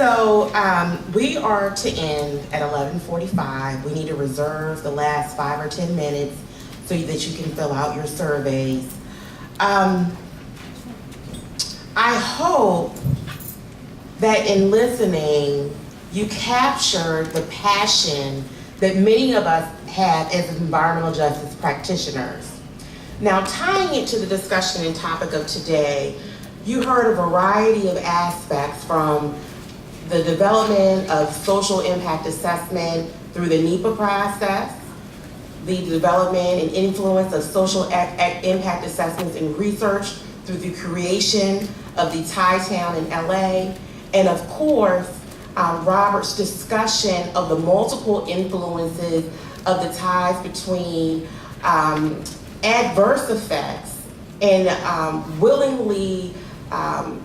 So we are to end at 11:45. We need to reserve the last 5 or 10 minutes so that you can fill out your surveys. I hope that in listening, you captured the passion that many of us have as environmental justice practitioners. Now, tying it to the discussion and topic of today, you heard a variety of aspects from the development of social impact assessment through the NEPA process, the development and influence of social impact assessments in research through the creation of the Chi-Town in LA, and of course, Robert's discussion of the multiple influences of the ties between adverse effects and willingly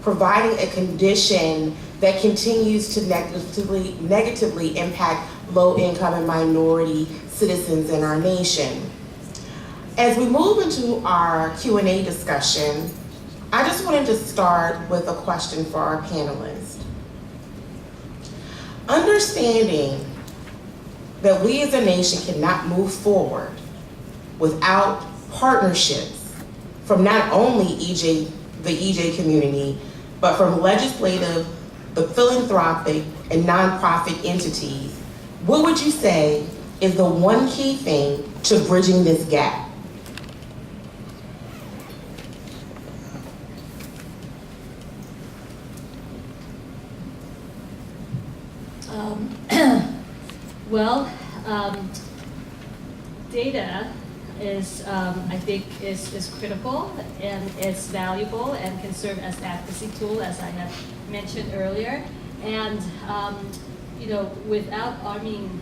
providing a condition that continues to negatively impact low-income and minority citizens in our nation. As we move into our Q&A discussion, I just wanted to start with a question for our panelists. Understanding that we as a nation cannot move forward without partnerships from not only the EJ community, but from legislative, the philanthropic, and nonprofit entities, what would you say is the one key thing to bridging this gap? Data is, I think, is critical and it's valuable and can serve as an advocacy tool, as I have mentioned earlier. And without arming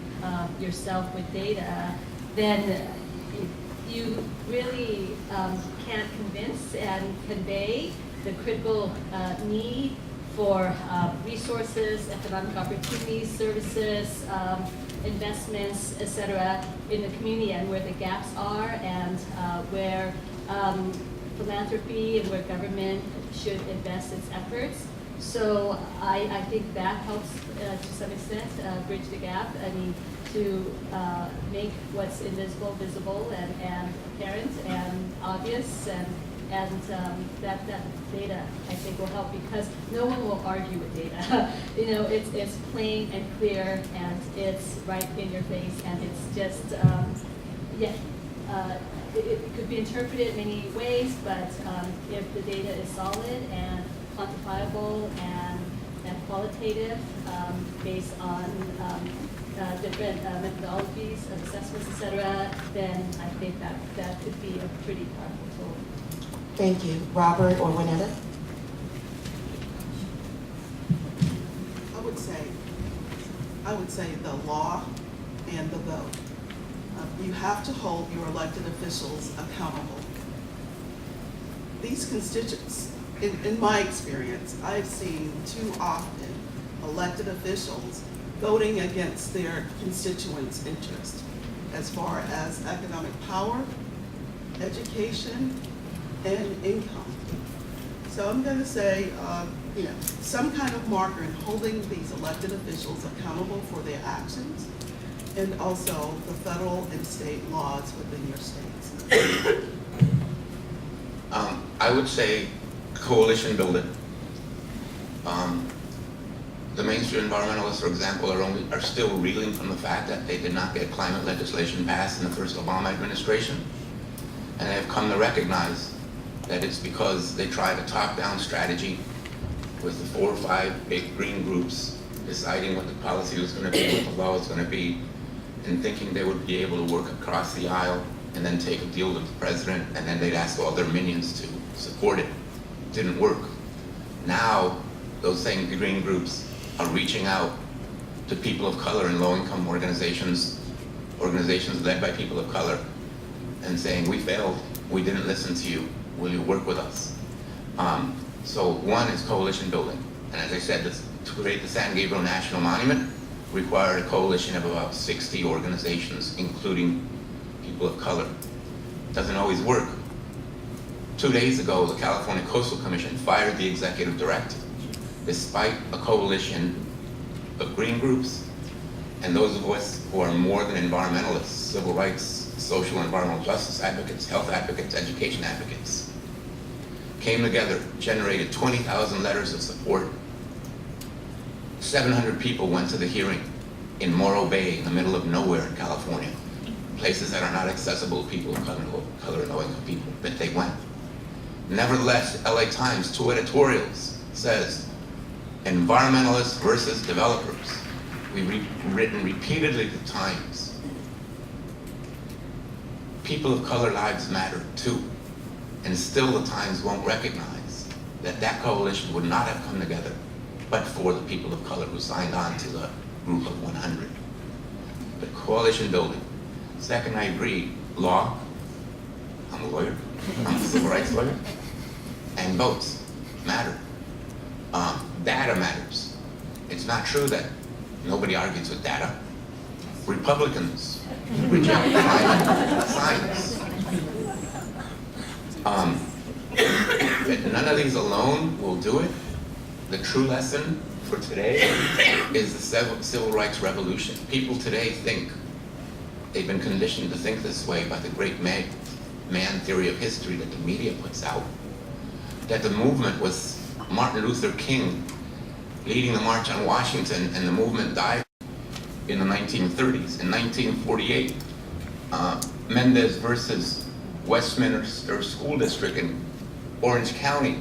yourself with data, then you really can't convince and convey the critical need for resources, economic opportunities, services, investments, etc., in the community, and where the gaps are, and where philanthropy and where government should invest its efforts. So I think that helps to some extent bridge the gap. I mean, to make what's invisible visible and apparent and obvious, and that data, I think, will help, because no one will argue with data. It's plain and clear, and it's right in your face, and it's just it could be interpreted many ways, but if the data is solid and quantifiable and qualitative, based on different methodologies of assessments, etc., then I think that could be a pretty powerful tool. Thank you. Robert or Winetta? I would say the law and the vote. You have to hold your elected officials accountable. These constituents, in my experience, I've seen too often elected officials voting against their constituents' interest as far as economic power, education, and income. So I'm going to say, some kind of marker in holding these elected officials accountable for their actions, and also the federal and state laws within your states. I would say coalition building. The mainstream environmentalists, for example, are still reeling from the fact that they did not get climate legislation passed in the first Obama administration, and they have come to recognize that it's because they tried a top-down strategy with the 4 or 5 big green groups deciding what the policy was going to be, what the law was going to be, and thinking they would be able to work across the aisle and then take a deal with the president, and then they'd ask all their minions to support it. It didn't work. Now, those same green groups are reaching out to people of color and low-income organizations led by people of color, and saying, we failed, we didn't listen to you, will you work with us? So one is coalition building. And as I said, to create the San Gabriel National Monument required a coalition of about 60 organizations, including people of color. Doesn't always work. 2 days ago, the California Coastal Commission fired the executive director, despite a coalition of green groups, and those of us who are more than environmentalists, civil rights, social and environmental justice advocates, health advocates, education advocates, came together, generated 20,000 letters of support. 700 people went to the hearing in Morro Bay, in the middle of nowhere in California, places that are not accessible to people of color and low-income people, but they went. Nevertheless, LA Times, 2 editorials, says, environmentalists versus developers. We've written repeatedly to Times. People of color lives matter too. And still the Times won't recognize that that coalition would not have come together but for the people of color who signed on to the group of 100. But coalition building. Second, I agree, law, I'm a lawyer, I'm a civil rights lawyer, and votes matter. Data matters. It's not true that nobody argues with data. Republicans reject climate science. But none of these alone will do it. The true lesson for today is the civil rights revolution. People today think, they've been conditioned to think this way by the great man theory of history that the media puts out, that the movement was Martin Luther King leading the March on Washington, and the movement died in the 1930s. In 1948, Mendez versus Westminster School District in Orange County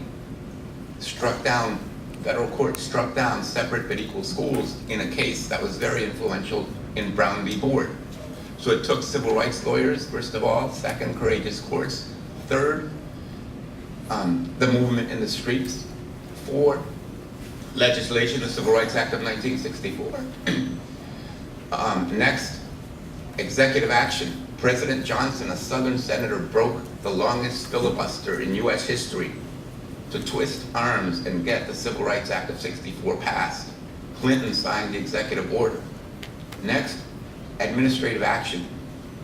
federal court struck down separate but equal schools in a case that was very influential in Brown v. Board. So it took civil rights lawyers, first of all, second, courageous courts, third, the movement in the streets, fourth, legislation, the Civil Rights Act of 1964. Next, executive action. President Johnson, a Southern senator, broke the longest filibuster in US history to twist arms and get the Civil Rights Act of 64 passed. Clinton signed the executive order. Next, administrative action.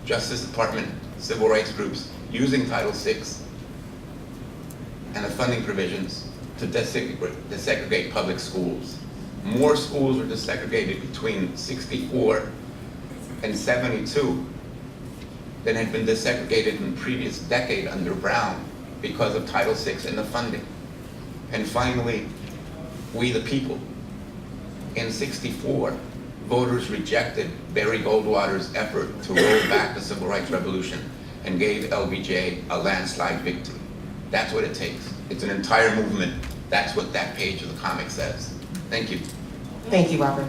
Justice Department, civil rights groups using Title VI and the funding provisions to desegregate public schools. More schools were desegregated between 64 and 72 than had been desegregated in the previous decade under Brown because of Title VI and the funding. And finally, we the people. In 64, voters rejected Barry Goldwater's effort to roll back the Civil Rights Revolution and gave LBJ a landslide victory. That's what it takes. It's an entire movement. That's what that page of the comic says. Thank you. Thank you, Robert.